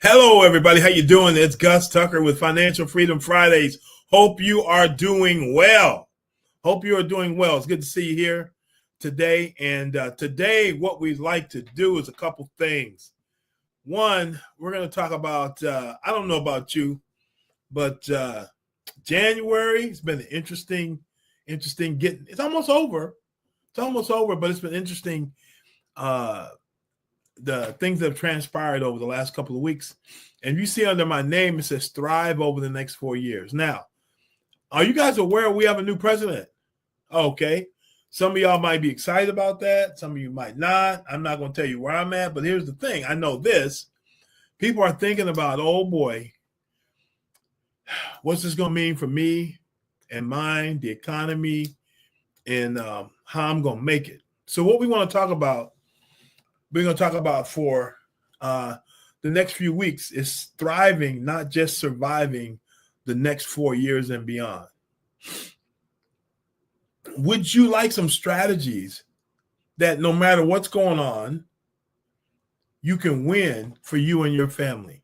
Hello, everybody. How you doing? It's Gus Tucker with Financial Freedom Fridays. Hope you are doing well. Hope you are doing well. It's good to see you here today. And today, what we'd like to do is a couple things. One, we're going to talk about, I don't know about you, but January has been interesting getting, it's almost over. It's almost over, but it's been interesting. Uh, the things that have transpired over the last couple of weeks. And you see under my name, it says thrive over the next 4 years. Now, are you guys aware we have a new president? Okay. Some of y'all might be excited about that. Some of you might not. I'm not going to tell you where I'm at, but here's the thing. I know this. People are thinking about, oh boy, what's this going to mean for me and mine, the economy, and how I'm going to make it. So what we want to talk about, we're going to talk about for the next few weeks is thriving, not just surviving the next 4 years and beyond. Would you like some strategies that no matter what's going on, you can win for you and your family?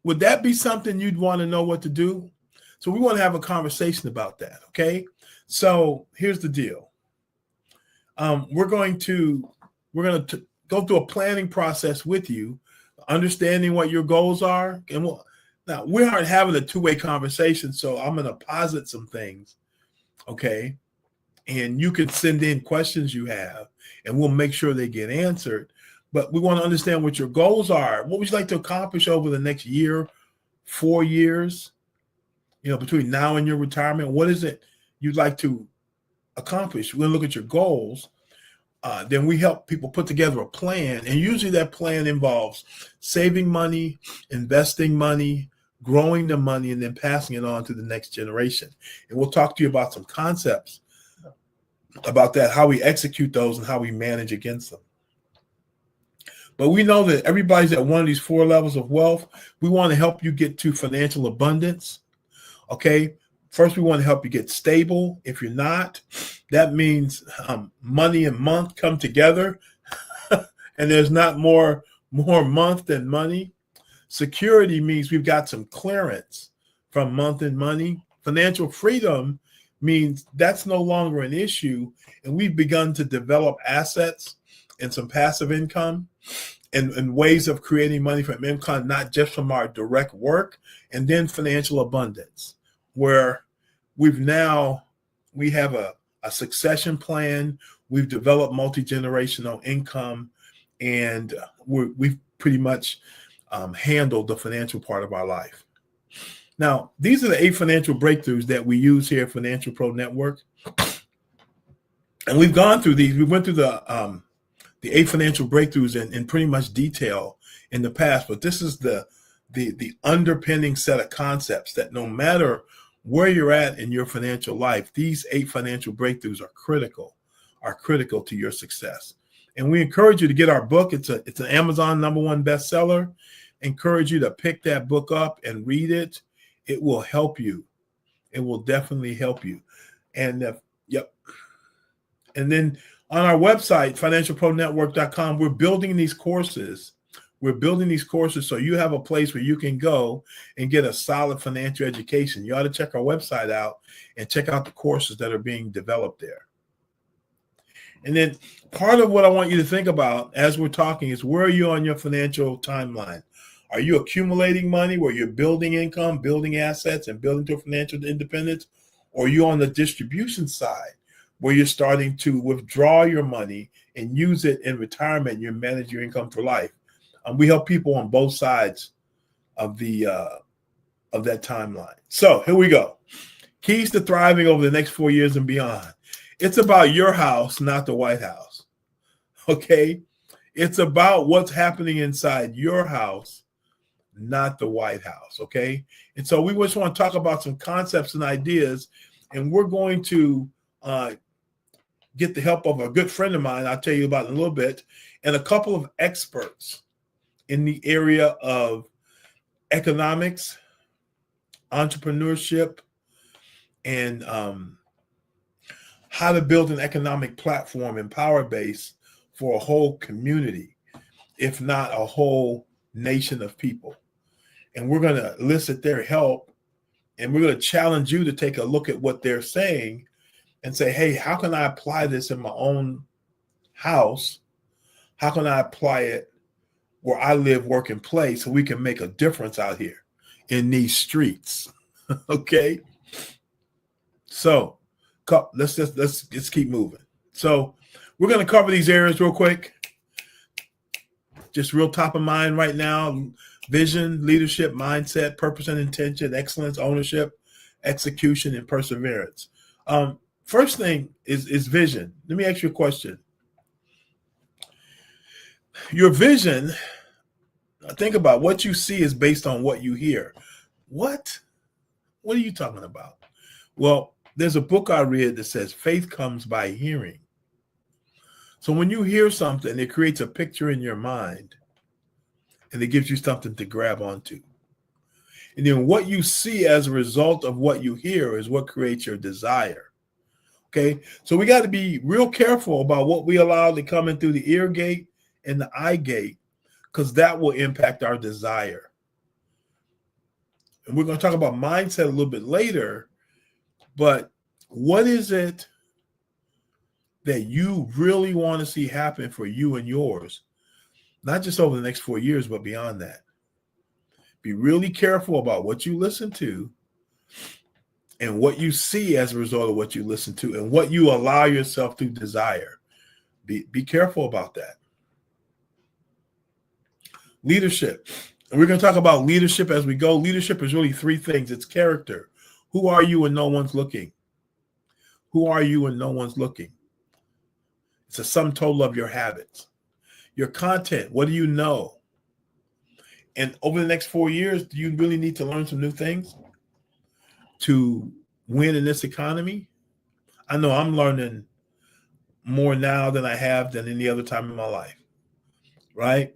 Would that be something you'd want to know what to do? So we want to have a conversation about that, okay? So here's the deal. We're going to go through a planning process with you, understanding what your goals are. And now we aren't having a two-way conversation, so I'm going to posit some things, okay? And you can send in questions you have, and we'll make sure they get answered. But we want to understand what your goals are. What would you like to accomplish over the next year, 4 years, between now and your retirement? What is it you'd like to accomplish? We're going to look at your goals. Then we help people put together a plan. And usually that plan involves saving money, investing money, growing the money, and then passing it on to the next generation. And we'll talk to you about some concepts about that, how we execute those and how we manage against them. But we know that everybody's at one of these 4 levels of wealth. We want to help you get to financial abundance. Okay. First, we want to help you get stable. If you're not, that means money and month come together, and there's not more month than money. Security means we've got some clearance from month and money. Financial freedom means that's no longer an issue, and we've begun to develop assets and some passive income and ways of creating money from income, not just from our direct work, and then financial abundance, where we have a succession plan. We've developed multi-generational income, and we've pretty much handled the financial part of our life. Now, these are the 8 financial breakthroughs that we use here at Financial Pro Network. And we've gone through these. We went through the 8 financial breakthroughs in pretty much detail in the past, but this is the underpinning set of concepts that no matter where you're at in your financial life, these 8 financial breakthroughs are critical to your success. And we encourage you to get our book. It's an Amazon #1 bestseller. Encourage you to pick that book up and read it. It will help you. It will definitely help you. And yep. And then on our website, financialpronetwork.com, we're building these courses. We're building these courses so you have a place where you can go and get a solid financial education. You ought to check our website out and check out the courses that are being developed there. And then part of what I want you to think about as we're talking is, where are you on your financial timeline? Are you accumulating money where you're building income, building assets, and building to financial independence? Or are you on the distribution side where you're starting to withdraw your money and use it in retirement and you manage your income for life? We help people on both sides of that timeline. So here we go. Keys to thriving over the next 4 years and beyond. It's about your house, not the White House. Okay? It's about what's happening inside your house, not the White House. Okay? And so we just want to talk about some concepts and ideas, and we're going to get the help of a good friend of mine I'll tell you about in a little bit, and a couple of experts in the area of economics, entrepreneurship, and how to build an economic platform and power base for a whole community, if not a whole nation of people. and we're going to elicit their help, and we're going to challenge you to take a look at what they're saying and say, hey, how can I apply this in my own house? How can I apply it where I live, work, and play so we can make a difference out here in these streets? Okay. So let's keep moving. So we're going to cover these areas real quick. Just real top of mind right now: vision, leadership, mindset, purpose and intention, excellence, ownership, execution, and perseverance. First thing is vision. Let me ask you a question. Your vision, think about what you see is based on what you hear. What are you talking about? Well, there's a book I read that says faith comes by hearing. So when you hear something, it creates a picture in your mind, and it gives you something to grab onto. And then what you see as a result of what you hear is what creates your desire. Okay, so we got to be real careful about what we allow to come in through the ear gate and the eye gate, because that will impact our desire. And we're going to talk about mindset a little bit later, but what is it that you really want to see happen for you and yours, not just over the next 4 years, but beyond that? Be really careful about what you listen to and what you see as a result of what you listen to and what you allow yourself to desire. Be careful about that. Leadership. And we're going to talk about leadership as we go. Leadership is really three things. It's character. Who are you when no one's looking? Who are you when no one's looking? It's a sum total of your habits. Your content. What do you know? And over the next 4 years, do you really need to learn some new things to win in this economy? I know I'm learning more now than I have than any other time in my life, right?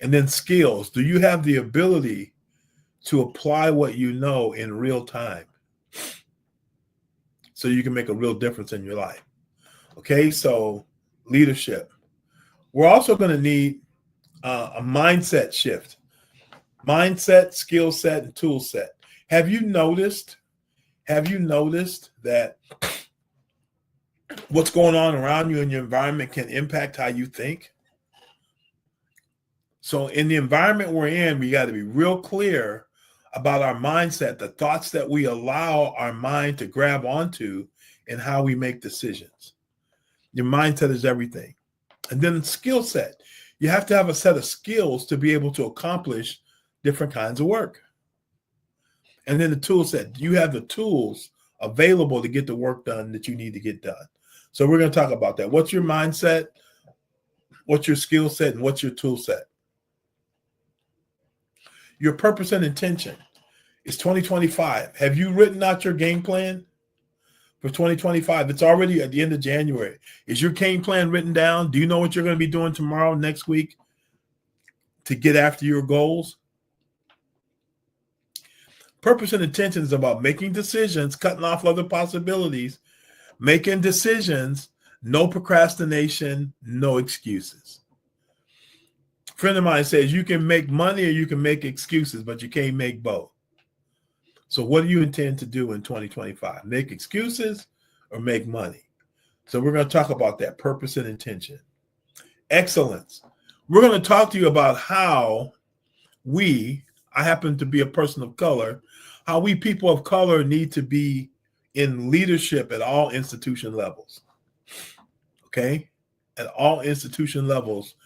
And then skills. Do you have the ability to apply what you know in real time so you can make a real difference in your life? Okay, so leadership. We're also going to need a mindset shift. Mindset, skill set, and tool set. Have you noticed that what's going on around you in your environment can impact how you think? So in the environment we're in, we got to be real clear about our mindset, the thoughts that we allow our mind to grab onto, and how we make decisions. Your mindset is everything. And then skill set. You have to have a set of skills to be able to accomplish different kinds of work. And then the tool set. Do you have the tools available to get the work done that you need to get done? So we're going to talk about that. What's your mindset? What's your skill set? And what's your tool set? Your purpose and intention. It's 2025. Have you written out your game plan for 2025? It's already at the end of January. Is your game plan written down? Do you know what you're going to be doing tomorrow, next week to get after your goals? Purpose and intention is about making decisions, cutting off other possibilities, making decisions, no procrastination, no excuses. A friend of mine says you can make money or you can make excuses, but you can't make both. So what do you intend to do in 2025? Make excuses or make money? So we're going to talk about that, purpose and intention. Excellence. We're going to talk to you about how I happen to be a person of color, how we people of color need to be in leadership at all institution levels. Okay? At all institution levels,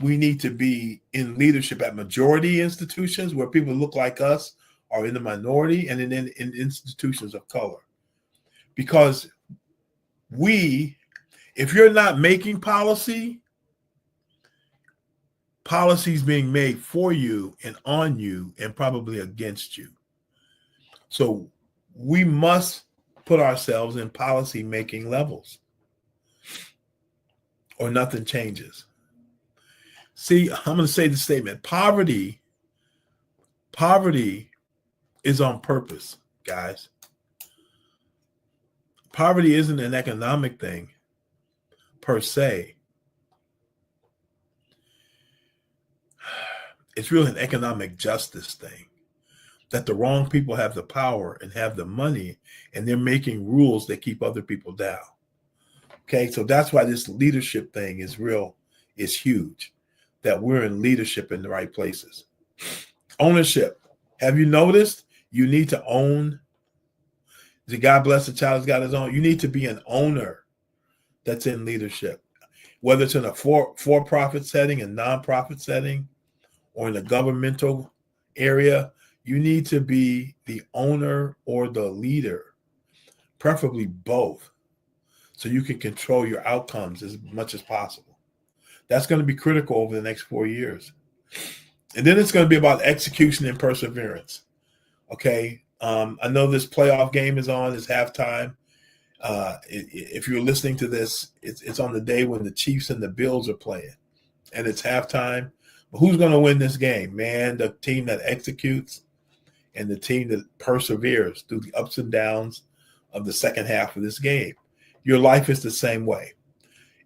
we need to be in leadership at majority institutions where people look like us are in the minority, and in institutions of color. Because if you're not making policy's being made for you and on you and probably against you. So we must put ourselves in policy making levels or nothing changes. See, I'm going to say the statement. Poverty is on purpose, guys. Poverty isn't an economic thing per se. It's really an economic justice thing, that the wrong people have the power and have the money, and they're making rules that keep other people down. Okay, so that's why this leadership thing is huge, that we're in leadership in the right places. Ownership. Have you noticed you need to own? The God bless the child has got his own. You need to be an owner that's in leadership, whether it's in a for-profit setting, a nonprofit setting, or in a governmental area. You need to be the owner or the leader, preferably both, so you can control your outcomes as much as possible. That's going to be critical over the next 4 years. And then it's going to be about execution and perseverance. Okay. I know this playoff game is on. It's halftime. If you're listening to this, it's on the day when the Chiefs and the Bills are playing, and it's halftime. But who's going to win this game? Man, the team that executes and the team that perseveres through the ups and downs of the second half of this game. Your life is the same way.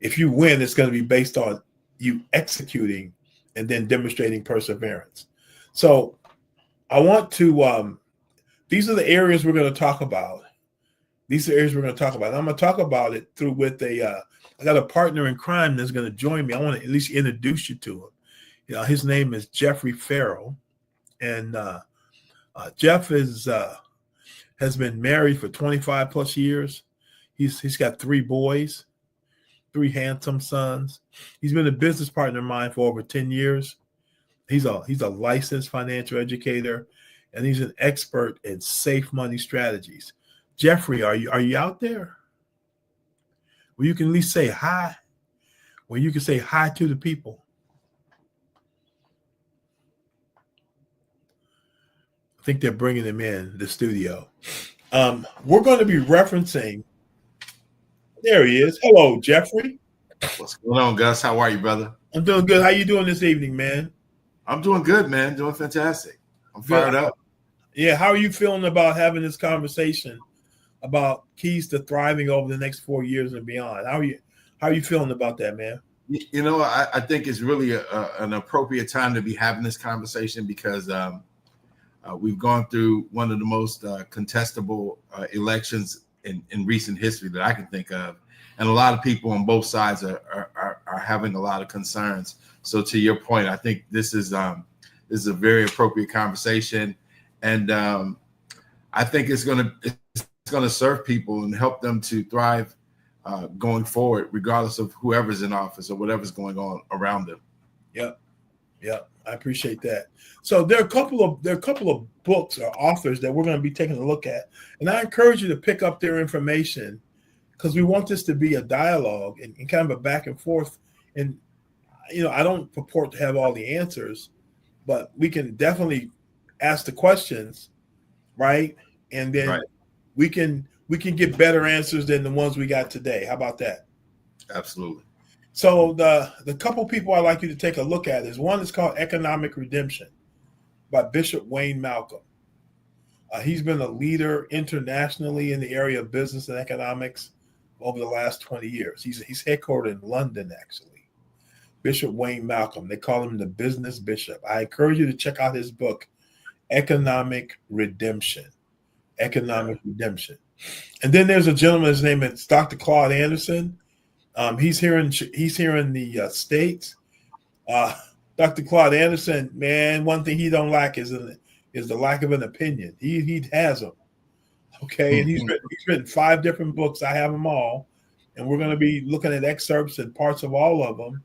If you win, it's going to be based on you executing and then demonstrating perseverance. So I want to, these are the areas we're going to talk about. These are areas we're going to talk about. I'm going to talk about it through with I got a partner in crime that's going to join me. I want to at least introduce you to him. His name is Jeffrey Farrell. And Jeff has been married for 25 plus years. He's got 3 boys, 3 handsome sons. He's been a business partner of mine for over 10 years. He's a licensed financial educator, and he's an expert in safe money strategies. Jeffrey, are you out there? Where you can at least say hi, where you can say hi to the people. I think they're bringing him in the studio. We're going to be referencing. There he is. Hello, Jeffrey. What's going on, Gus? How are you, brother? I'm doing good. How you doing this evening, man? I'm doing good, man. Doing fantastic. I'm fired up. Yeah. How are you feeling about having this conversation about keys to thriving over the next 4 years and beyond? How are you feeling about that, man? You know, I think it's really an appropriate time to be having this conversation because we've gone through one of the most contestable elections in recent history that I can think of. And a lot of people on both sides are having a lot of concerns. So to your point, I think this is a very appropriate conversation. And I think it's going to serve people and help them to thrive going forward, regardless of whoever's in office or whatever's going on around them. Yep. I appreciate that. So there are a couple of books or authors that we're going to be taking a look at, and I encourage you to pick up their information because we want this to be a dialogue and kind of a back and forth. And I don't purport to have all the answers, but we can definitely ask the questions, right? And then we can get better answers than the ones we got today. How about that? Absolutely. So the couple people I'd like you to take a look at is one is called Economic Redemption by Bishop Wayne Malcolm. He's been a leader internationally in the area of business and economics over the last 20 years. He's headquartered in London, actually. Bishop Wayne Malcolm. They call him the business bishop. I encourage you to check out his book, Economic Redemption. Economic Redemption. And then there's a gentleman, his name is Dr. Claude Anderson. He's here in the States. Dr. Claude Anderson, man, one thing he don't like is the lack of an opinion. He has them. Okay, and he's written 5 different books. I have them all, and we're going to be looking at excerpts and parts of all of them.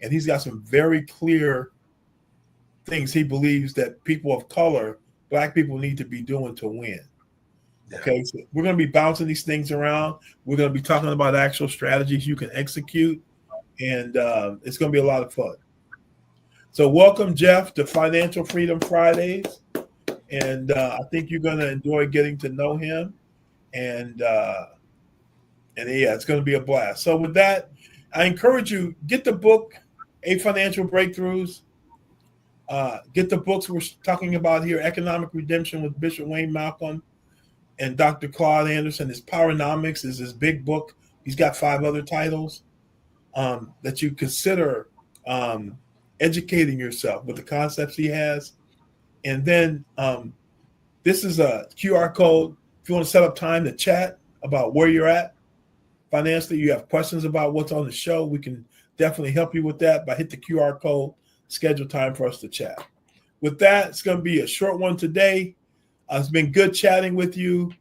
And he's got some very clear things he believes that people of color, Black people, need to be doing to win. Okay, so we're going to be bouncing these things around. We're going to be talking about actual strategies you can execute, and it's going to be a lot of fun. So welcome, Jeff, to Financial Freedom Fridays, and I think you're going to enjoy getting to know him, and yeah, it's going to be a blast. So with that, I encourage you, get the book, 8 Financial Breakthroughs. Get the books we're talking about here, Economic Redemption with Bishop Wayne Malcolm and Dr. Claude Anderson. His Powernomics is his big book. He's got 5 other titles that you consider educating yourself with the concepts he has. And then this is a QR code. If you want to set up time to chat about where you're at financially, you have questions about what's on the show, we can definitely help you with that by hit the QR code, schedule time for us to chat. With that, it's going to be a short one today. It's been good chatting with you.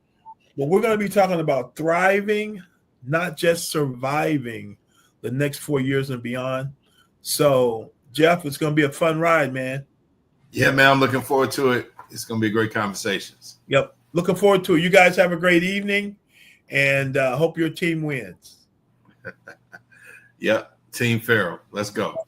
But we're going to be talking about thriving, not just surviving the next 4 years and beyond. So, Jeff, it's going to be a fun ride, man. Yeah, man, I'm looking forward to it. It's going to be great conversations. Yep. Looking forward to it. You guys have a great evening, and hope your team wins. Yep. Team Farrell. Let's go.